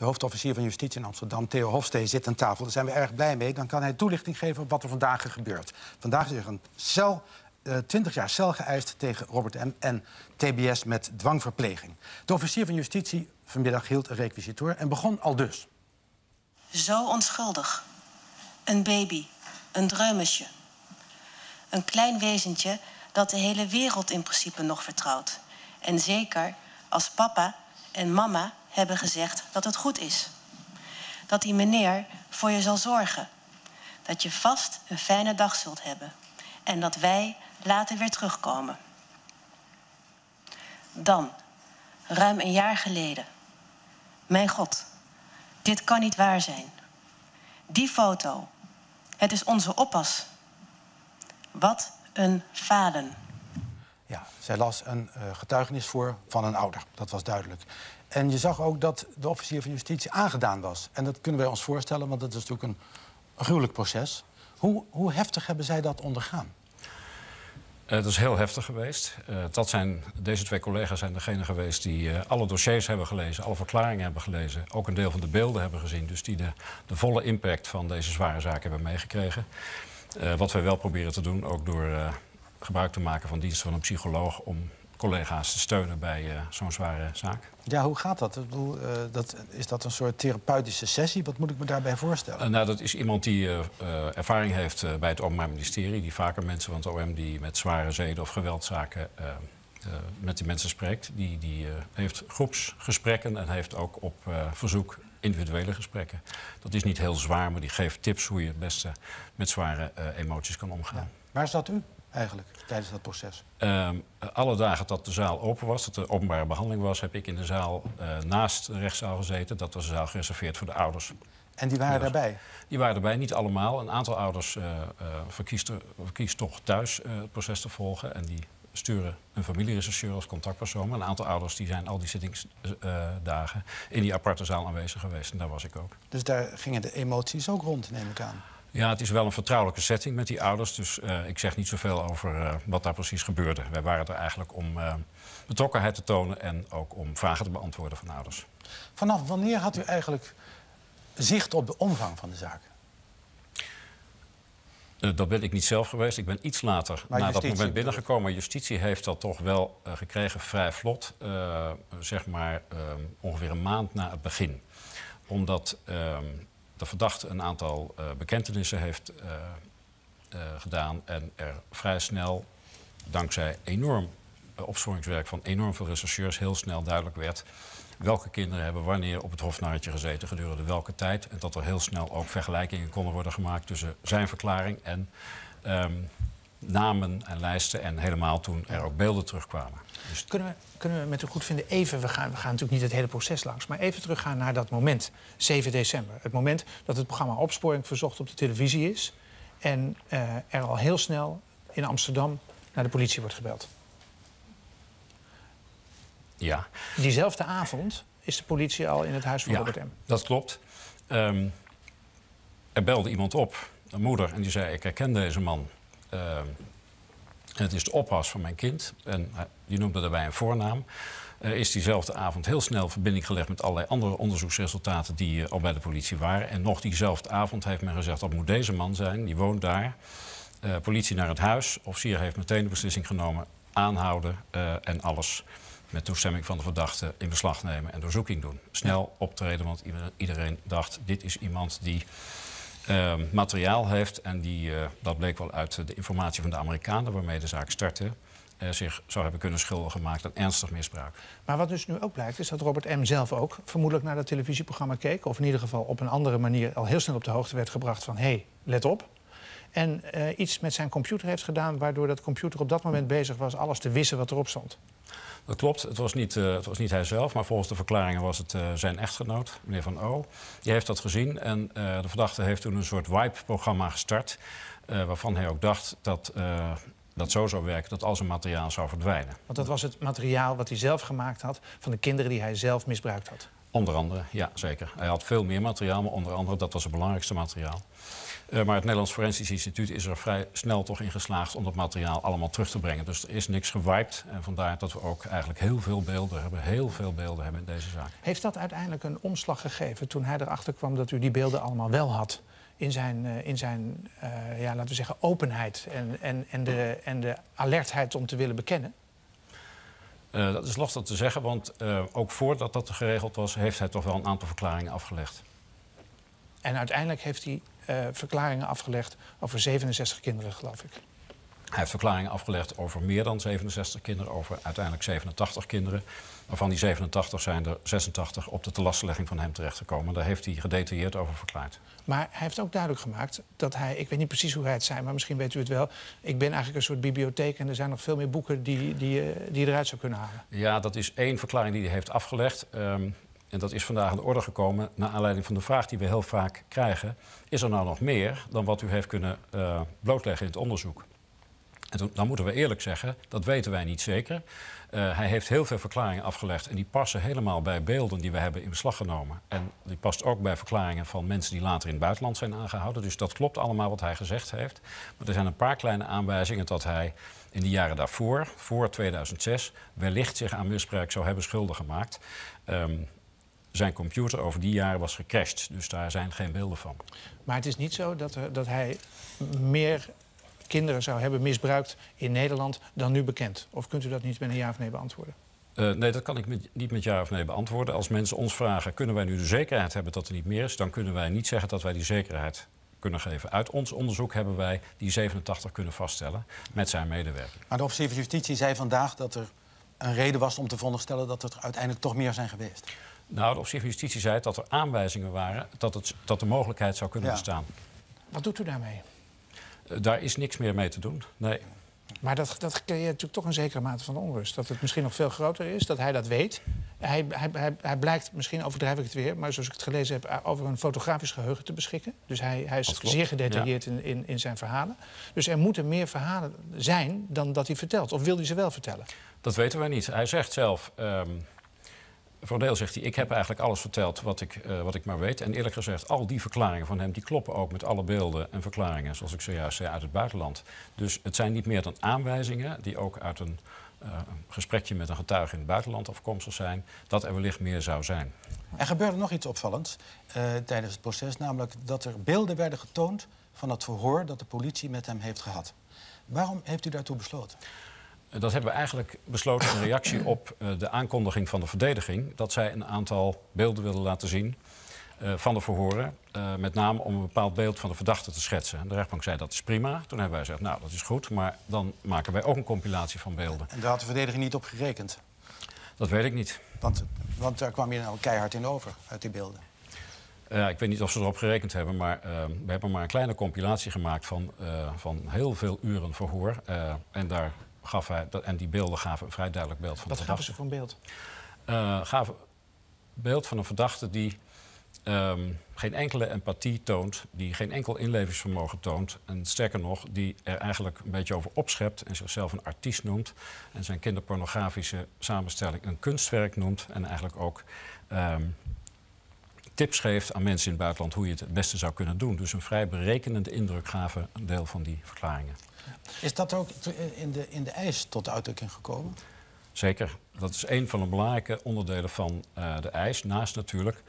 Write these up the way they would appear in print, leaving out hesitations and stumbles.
De hoofdofficier van Justitie in Amsterdam, Theo Hofstee, zit aan tafel. Daar zijn we erg blij mee. Dan kan hij toelichting geven op wat er vandaag gebeurt. Vandaag is er een 20 jaar cel geëist tegen Robert M. en TBS met dwangverpleging. De officier van Justitie vanmiddag hield een requisitor en begon aldus. Zo onschuldig. Een baby, een dreumesje. Een klein wezentje dat de hele wereld in principe nog vertrouwt. En zeker als papa en mama hebben gezegd dat het goed is. Dat die meneer voor je zal zorgen. Dat je vast een fijne dag zult hebben. En dat wij later weer terugkomen. Dan, ruim een jaar geleden. Mijn God, dit kan niet waar zijn. Die foto, het is onze oppas. Wat een falen. Ja, zij las een getuigenis voor van een ouder. Dat was duidelijk. En je zag ook dat de officier van Justitie aangedaan was. En dat kunnen wij ons voorstellen, want het is natuurlijk een gruwelijk proces. Hoe heftig hebben zij dat ondergaan? Dat is heel heftig geweest. Deze twee collega's zijn degene geweest die alle dossiers hebben gelezen, alle verklaringen hebben gelezen, ook een deel van de beelden hebben gezien. Dus die de volle impact van deze zware zaak hebben meegekregen. Wat wij wel proberen te doen, ook door gebruik te maken van diensten van een psycholoog om collega's te steunen bij zo'n zware zaak. Ja, hoe gaat dat? Ik bedoel, is dat een soort therapeutische sessie? Wat moet ik me daarbij voorstellen? Nou, dat is iemand die ervaring heeft bij het Openbaar Ministerie. Die vaker mensen van het OM die met zware zeden- of geweldzaken met die mensen spreekt. Die heeft groepsgesprekken en heeft ook op verzoek individuele gesprekken. Dat is niet heel zwaar, maar die geeft tips hoe je het beste met zware emoties kan omgaan. Ja. Waar zat u eigenlijk tijdens dat proces? Alle dagen dat de zaal open was, dat er openbare behandeling was, heb ik in de zaal naast de rechtszaal gezeten. Dat was de zaal gereserveerd voor de ouders. En die waren daarbij? Die waren erbij, niet allemaal. Een aantal ouders verkiest toch thuis het proces te volgen. En die sturen een familierechercheur als contactpersoon. Maar een aantal ouders die zijn al die zittingsdagen in die aparte zaal aanwezig geweest. En daar was ik ook. Dus daar gingen de emoties ook rond, neem ik aan? Ja, het is wel een vertrouwelijke setting met die ouders. Dus ik zeg niet zoveel over wat daar precies gebeurde. Wij waren er eigenlijk om betrokkenheid te tonen en ook om vragen te beantwoorden van ouders. Vanaf wanneer had u eigenlijk zicht op de omvang van de zaak? Dat ben ik niet zelf geweest. Ik ben iets later na dat moment binnengekomen. Maar Justitie heeft dat toch wel gekregen vrij vlot. Zeg maar ongeveer een maand na het begin. Omdat de verdachte een aantal bekentenissen heeft gedaan. En er vrij snel, dankzij enorm opsporingswerk van enorm veel rechercheurs, heel snel duidelijk werd welke kinderen hebben wanneer op het hofnarretje gezeten gedurende welke tijd. En dat er heel snel ook vergelijkingen konden worden gemaakt tussen zijn verklaring en namen en lijsten. En helemaal toen er ook beelden terugkwamen. Dus kunnen we met u goed vinden even, we gaan natuurlijk niet het hele proces langs, maar even teruggaan naar dat moment, 7 december. Het moment dat het programma Opsporing Verzocht op de televisie is en er al heel snel in Amsterdam naar de politie wordt gebeld. Ja. Diezelfde avond is de politie al in het huis van Robert M. Dat klopt. Er belde iemand op, een moeder, en die zei: ik herken deze man. Het is de oppas van mijn kind. En die noemde daarbij een voornaam. Is diezelfde avond heel snel verbinding gelegd met allerlei andere onderzoeksresultaten die al bij de politie waren. En nog diezelfde avond heeft men gezegd: dat moet deze man zijn, die woont daar. Politie naar het huis. Officier heeft meteen de beslissing genomen: aanhouden en alles met toestemming van de verdachte in beslag nemen en doorzoeking doen. Snel optreden, want iedereen dacht: dit is iemand die materiaal heeft. En dat bleek wel uit de informatie van de Amerikanen waarmee de zaak startte, zich zou hebben kunnen schuldig gemaakt aan ernstig misbruik. Maar wat dus nu ook blijkt, is dat Robert M. zelf ook vermoedelijk naar dat televisieprogramma keek. Of in ieder geval op een andere manier al heel snel op de hoogte werd gebracht van: hé, let op. En iets met zijn computer heeft gedaan waardoor dat computer op dat moment bezig was alles te wissen wat erop stond. Dat klopt. Het was niet hij zelf, maar volgens de verklaringen was het zijn echtgenoot, meneer Van O. Die heeft dat gezien en de verdachte heeft toen een soort wipe-programma gestart, waarvan hij ook dacht dat zo zou werken dat al zijn materiaal zou verdwijnen. Want dat was het materiaal wat hij zelf gemaakt had van de kinderen die hij zelf misbruikt had. Onder andere, ja, zeker. Hij had veel meer materiaal, maar onder andere dat was het belangrijkste materiaal. Maar het Nederlands Forensisch Instituut is er vrij snel toch in geslaagd om dat materiaal allemaal terug te brengen. Dus er is niks gewiped. En vandaar dat we ook eigenlijk heel veel beelden hebben in deze zaak. Heeft dat uiteindelijk een omslag gegeven toen hij erachter kwam dat u die beelden allemaal wel had? In zijn laten we zeggen, openheid en de alertheid om te willen bekennen? Dat is lastig te zeggen, want ook voordat dat geregeld was, heeft hij toch wel een aantal verklaringen afgelegd. En uiteindelijk heeft hij verklaringen afgelegd over 67 kinderen, geloof ik. Hij heeft verklaringen afgelegd over meer dan 67 kinderen, over uiteindelijk 87 kinderen. Waarvan die 87 zijn er 86 op de telastenlegging van hem terechtgekomen. Daar heeft hij gedetailleerd over verklaard. Maar hij heeft ook duidelijk gemaakt dat hij, ik weet niet precies hoe hij het zei, maar misschien weet u het wel. Ik ben eigenlijk een soort bibliotheek en er zijn nog veel meer boeken die je eruit zou kunnen halen. Ja, dat is één verklaring die hij heeft afgelegd. En dat is vandaag aan de orde gekomen naar aanleiding van de vraag die we heel vaak krijgen. Is er nou nog meer dan wat u heeft kunnen blootleggen in het onderzoek? En dan moeten we eerlijk zeggen, dat weten wij niet zeker. Hij heeft heel veel verklaringen afgelegd en die passen helemaal bij beelden die we hebben in beslag genomen. En die past ook bij verklaringen van mensen die later in het buitenland zijn aangehouden. Dus dat klopt allemaal wat hij gezegd heeft. Maar er zijn een paar kleine aanwijzingen dat hij in de jaren daarvoor, voor 2006, wellicht zich aan misbruik zou hebben schuldig gemaakt. Zijn computer over die jaren was gecrashed, dus daar zijn geen beelden van. Maar het is niet zo dat hij meer kinderen zou hebben misbruikt in Nederland dan nu bekend? Of kunt u dat niet met een ja of nee beantwoorden? Nee, dat kan ik niet met ja of nee beantwoorden. Als mensen ons vragen, kunnen wij nu de zekerheid hebben dat er niet meer is, dan kunnen wij niet zeggen dat wij die zekerheid kunnen geven. Uit ons onderzoek hebben wij die 87 kunnen vaststellen met zijn medewerking. Maar de officier van Justitie zei vandaag dat er een reden was om te veronderstellen dat er uiteindelijk toch meer zijn geweest. Nou, de officier van Justitie zei dat er aanwijzingen waren dat de mogelijkheid zou kunnen bestaan. Wat doet u daarmee? Daar is niks meer mee te doen, nee. Maar dat creëert natuurlijk toch een zekere mate van onrust. Dat het misschien nog veel groter is, dat hij dat weet. Hij blijkt, misschien overdrijf ik het weer, maar zoals ik het gelezen heb, over een fotografisch geheugen te beschikken. Dus hij is zeer gedetailleerd in zijn verhalen. Dus er moeten meer verhalen zijn dan dat hij vertelt. Of wil hij ze wel vertellen? Dat weten wij niet. Hij zegt zelf, voor een deel zegt hij, ik heb eigenlijk alles verteld wat ik maar weet. En eerlijk gezegd, al die verklaringen van hem, die kloppen ook met alle beelden en verklaringen, zoals ik zojuist zei, uit het buitenland. Dus het zijn niet meer dan aanwijzingen die ook uit een gesprekje met een getuige in het buitenland afkomstig zijn, dat er wellicht meer zou zijn. Er gebeurde nog iets opvallends tijdens het proces, namelijk dat er beelden werden getoond van het verhoor dat de politie met hem heeft gehad. Waarom heeft u daartoe besloten? Dat hebben we eigenlijk besloten in reactie op de aankondiging van de verdediging, dat zij een aantal beelden wilden laten zien van de verhoren. Met name om een bepaald beeld van de verdachte te schetsen. En de rechtbank zei dat is prima. Toen hebben wij gezegd, nou dat is goed, maar dan maken wij ook een compilatie van beelden. En daar had de verdediging niet op gerekend? Dat weet ik niet. Want daar kwam je nou keihard in over, uit die beelden. Ik weet niet of ze erop gerekend hebben, maar we hebben maar een kleine compilatie gemaakt van heel veel uren verhoor. En die beelden gaven een vrij duidelijk beeld van de verdachte. Wat gaven ze voor een beeld? Gaven beeld van een verdachte die geen enkele empathie toont, die geen enkel inlevingsvermogen toont. En sterker nog, die er eigenlijk een beetje over opschept en zichzelf een artiest noemt. En zijn kinderpornografische samenstelling een kunstwerk noemt. En eigenlijk ook tips geeft aan mensen in het buitenland hoe je het beste zou kunnen doen. Dus een vrij berekenende indruk gaven een deel van die verklaringen. Is dat ook in de eis tot uitdrukking gekomen? Zeker. Dat is een van de belangrijke onderdelen van de eis. Naast natuurlijk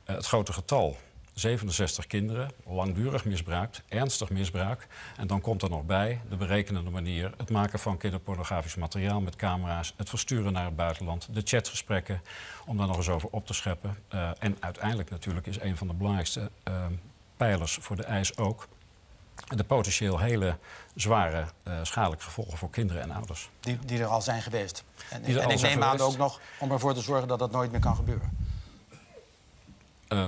het grote getal. 67 kinderen, langdurig misbruikt, ernstig misbruik. En dan komt er nog bij de berekenende manier, het maken van kinderpornografisch materiaal met camera's, het versturen naar het buitenland, de chatgesprekken, om daar nog eens over op te scheppen. En uiteindelijk natuurlijk is een van de belangrijkste pijlers voor de eis ook de potentieel hele zware schadelijke gevolgen voor kinderen en ouders. Die er al zijn geweest. En ik neem aan ook nog om ervoor te zorgen dat dat nooit meer kan gebeuren.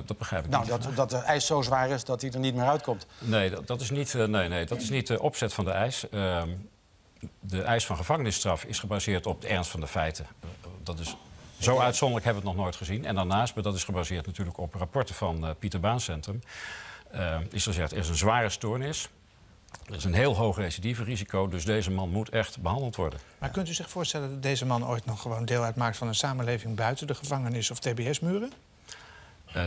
Dat begrijp ik niet. Dat de eis zo zwaar is dat hij er niet meer uitkomt. Nee, dat is niet de opzet van de eis. De eis van gevangenisstraf is gebaseerd op de ernst van de feiten. Dat is zo uitzonderlijk hebben we het nog nooit gezien. En daarnaast, maar dat is gebaseerd natuurlijk op rapporten van Pieter Baan Centrum, is gezegd, er is een zware stoornis. Er is een heel hoog recidiverisico, dus deze man moet echt behandeld worden. Maar kunt u zich voorstellen dat deze man ooit nog gewoon deel uitmaakt van een samenleving buiten de gevangenis of TBS-muren?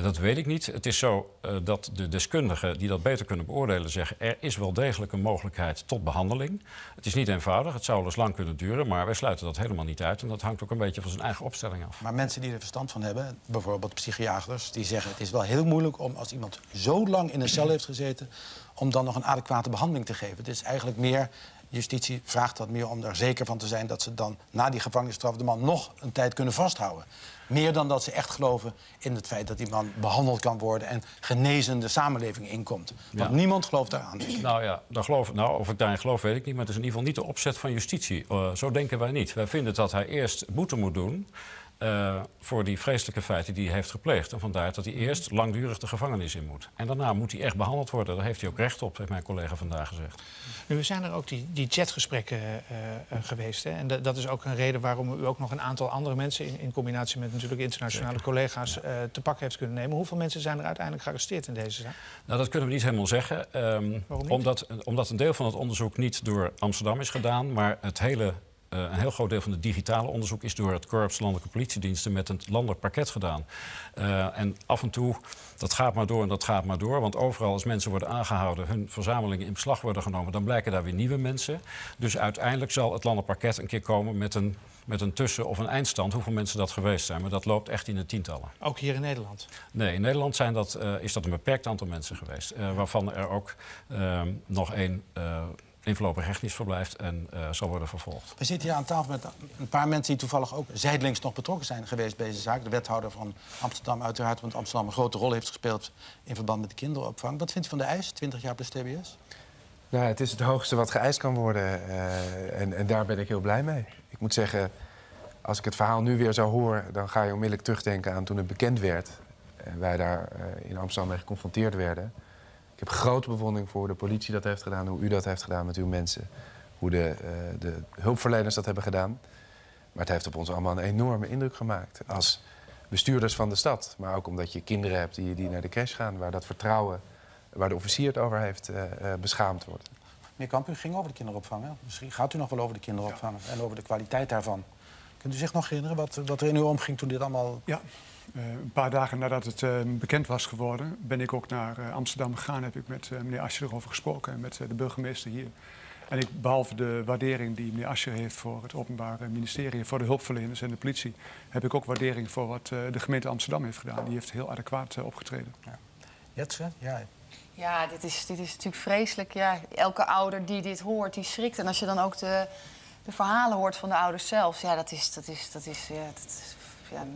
Dat weet ik niet. Het is zo dat de deskundigen die dat beter kunnen beoordelen zeggen... er is wel degelijk een mogelijkheid tot behandeling. Het is niet eenvoudig, het zou wel eens lang kunnen duren... maar wij sluiten dat helemaal niet uit. En dat hangt ook een beetje van zijn eigen opstelling af. Maar mensen die er verstand van hebben, bijvoorbeeld psychiaters... die zeggen het is wel heel moeilijk om als iemand zo lang in een cel heeft gezeten... om dan nog een adequate behandeling te geven. Het is eigenlijk meer... Justitie vraagt dat meer om er zeker van te zijn... dat ze dan na die gevangenisstraf de man nog een tijd kunnen vasthouden. Meer dan dat ze echt geloven in het feit dat die man behandeld kan worden... en genezen de samenleving inkomt. Want niemand gelooft daaraan. Nou ja, of ik daarin geloof weet ik niet... maar het is in ieder geval niet de opzet van justitie. Zo denken wij niet. Wij vinden dat hij eerst boete moet doen... voor die vreselijke feiten die hij heeft gepleegd. En vandaar dat hij eerst langdurig de gevangenis in moet. En daarna moet hij echt behandeld worden. Daar heeft hij ook recht op, heeft mijn collega vandaag gezegd. Nu zijn er ook die chatgesprekken geweest. Hè? En dat is ook een reden waarom u ook nog een aantal andere mensen... in combinatie met natuurlijk internationale collega's te pakken heeft kunnen nemen. Hoeveel mensen zijn er uiteindelijk gearresteerd in deze zaak? Nou, dat kunnen we niet helemaal zeggen. Waarom niet? Omdat een deel van het onderzoek niet door Amsterdam is gedaan... maar een heel groot deel van het digitale onderzoek is door het Korps Landelijke Politiediensten met een landelijk parket gedaan. En af en toe, dat gaat maar door en dat gaat maar door. Want overal als mensen worden aangehouden, hun verzamelingen in beslag worden genomen... dan blijken daar weer nieuwe mensen. Dus uiteindelijk zal het landelijk parket een keer komen met een tussen- of een eindstand... hoeveel mensen dat geweest zijn. Maar dat loopt echt in de tientallen. Ook hier in Nederland? Nee, in Nederland is dat een beperkt aantal mensen geweest. Waarvan er ook nog één... in voorlopig hechtenis verblijft en zal worden vervolgd. We zitten hier aan tafel met een paar mensen die toevallig ook zijdelings nog betrokken zijn geweest bij deze zaak. De wethouder van Amsterdam uiteraard, want Amsterdam een grote rol heeft gespeeld in verband met de kinderopvang. Wat vindt u van de eis, 20 jaar plus TBS? Nou, het is het hoogste wat geëist kan worden en daar ben ik heel blij mee. Ik moet zeggen, als ik het verhaal nu weer zou horen, dan ga je onmiddellijk terugdenken aan toen het bekend werd. En wij daar in Amsterdam mee geconfronteerd werden. Ik heb grote bewondering voor hoe de politie dat heeft gedaan, hoe u dat heeft gedaan met uw mensen. Hoe de hulpverleners dat hebben gedaan. Maar het heeft op ons allemaal een enorme indruk gemaakt. Als bestuurders van de stad. Maar ook omdat je kinderen hebt die naar de crash gaan. Waar dat vertrouwen, waar de officier het over heeft, beschaamd wordt. Meneer Kamp, u ging over de kinderopvang. Hè? Misschien gaat u nog wel over de kinderopvang en over de kwaliteit daarvan. Kunt u zich nog herinneren wat er in u omging toen dit allemaal... Ja. Een paar dagen nadat het bekend was geworden, ben ik ook naar Amsterdam gegaan. Heb ik met meneer Asscher erover gesproken en met de burgemeester hier. En behalve de waardering die meneer Asscher heeft voor het Openbaar Ministerie, voor de hulpverleners en de politie, heb ik ook waardering voor wat de gemeente Amsterdam heeft gedaan. Die heeft heel adequaat opgetreden. Ja. Jetse? Ja. Ja, dit is natuurlijk vreselijk. Ja, elke ouder die dit hoort, die schrikt. En als je dan ook de verhalen hoort van de ouders zelf, ja, dat is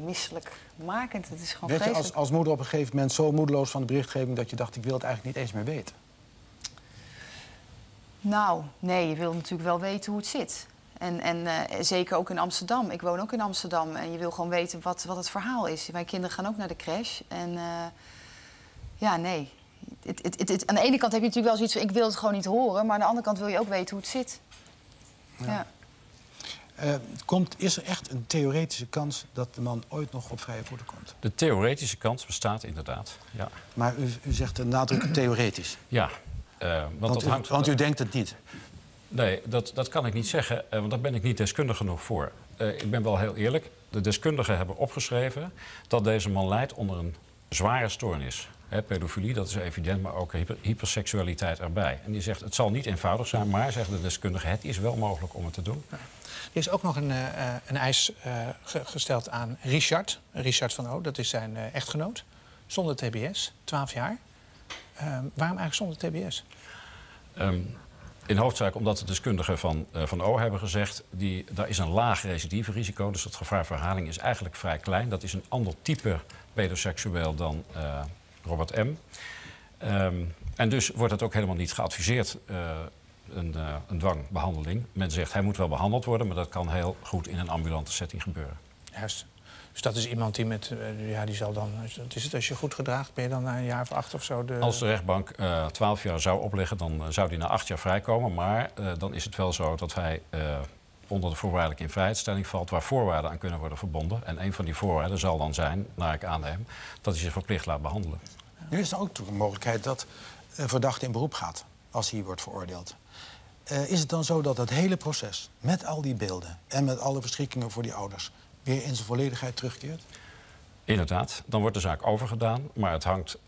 misselijkmakend. Het is gewoon Werd je vreselijk. als moeder op een gegeven moment zo moedeloos van de berichtgeving dat je dacht, ik wil het eigenlijk niet eens meer weten? Nou, nee, je wil natuurlijk wel weten hoe het zit. En zeker ook in Amsterdam. Ik woon ook in Amsterdam. En je wil gewoon weten wat het verhaal is. Mijn kinderen gaan ook naar de crash. En ja, nee. Aan de ene kant heb je natuurlijk wel zoiets van, ik wil het gewoon niet horen. Maar aan de andere kant wil je ook weten hoe het zit. Ja. Is er echt een theoretische kans dat de man ooit nog op vrije voeten komt? De theoretische kans bestaat inderdaad, ja. Maar u zegt de nadruk theoretisch. Ja. Want u denkt het niet? Nee, dat kan ik niet zeggen, want daar ben ik niet deskundig genoeg voor. Ik ben wel heel eerlijk. De deskundigen hebben opgeschreven dat deze man lijdt onder een zware stoornis. Pedofilie, dat is evident, maar ook hyperseksualiteit erbij. En die zegt, het zal niet eenvoudig zijn, maar, zegt de deskundige, het is wel mogelijk om het te doen. Er is ook nog een eis gesteld aan Richard van O. Dat is zijn echtgenoot. Zonder TBS, 12 jaar. Waarom eigenlijk zonder TBS? In hoofdzaak omdat de deskundigen van O hebben gezegd, daar is een laag recidiverisico, dus het gevaar voor herhaling is eigenlijk vrij klein. Dat is een ander type pedoseksueel dan Robert M. En dus wordt het ook helemaal niet geadviseerd, een dwangbehandeling. Men zegt, hij moet wel behandeld worden, maar dat kan heel goed in een ambulante setting gebeuren. Juist. Dus dat is iemand die die zal dan... Is het als je goed gedraagt, ben je dan na een jaar of 8 of zo... Als de rechtbank 12 jaar zou opleggen, dan zou hij na 8 jaar vrijkomen. Maar dan is het wel zo dat hij onder de voorwaardelijke invrijheidstelling valt, waar voorwaarden aan kunnen worden verbonden. En een van die voorwaarden zal dan zijn, naar ik aanneem, dat hij zich verplicht laat behandelen. Nu is er ook een mogelijkheid dat een verdachte in beroep gaat als hij wordt veroordeeld. Is het dan zo dat het hele proces, met al die beelden en met alle verschrikkingen voor die ouders, weer in zijn volledigheid terugkeert? Inderdaad, dan wordt de zaak overgedaan. Maar het hangt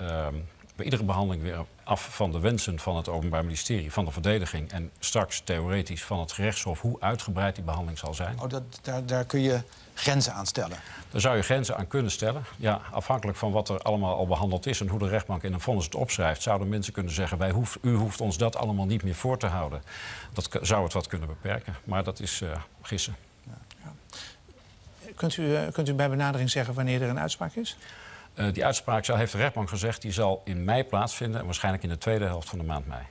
bij iedere behandeling weer af van de wensen van het Openbaar Ministerie, van de verdediging en straks theoretisch van het gerechtshof hoe uitgebreid die behandeling zal zijn. Oh, daar kun je grenzen aan stellen? Daar zou je grenzen aan kunnen stellen. Ja, afhankelijk van wat er allemaal al behandeld is en hoe de rechtbank in een vonnis het opschrijft, zouden mensen kunnen zeggen, u hoeft ons dat allemaal niet meer voor te houden. Dat zou het wat kunnen beperken, maar dat is gissen. Kunt u bij benadering zeggen wanneer er een uitspraak is? Die uitspraak, heeft de rechtbank gezegd, die zal in mei plaatsvinden en waarschijnlijk in de tweede helft van de maand mei.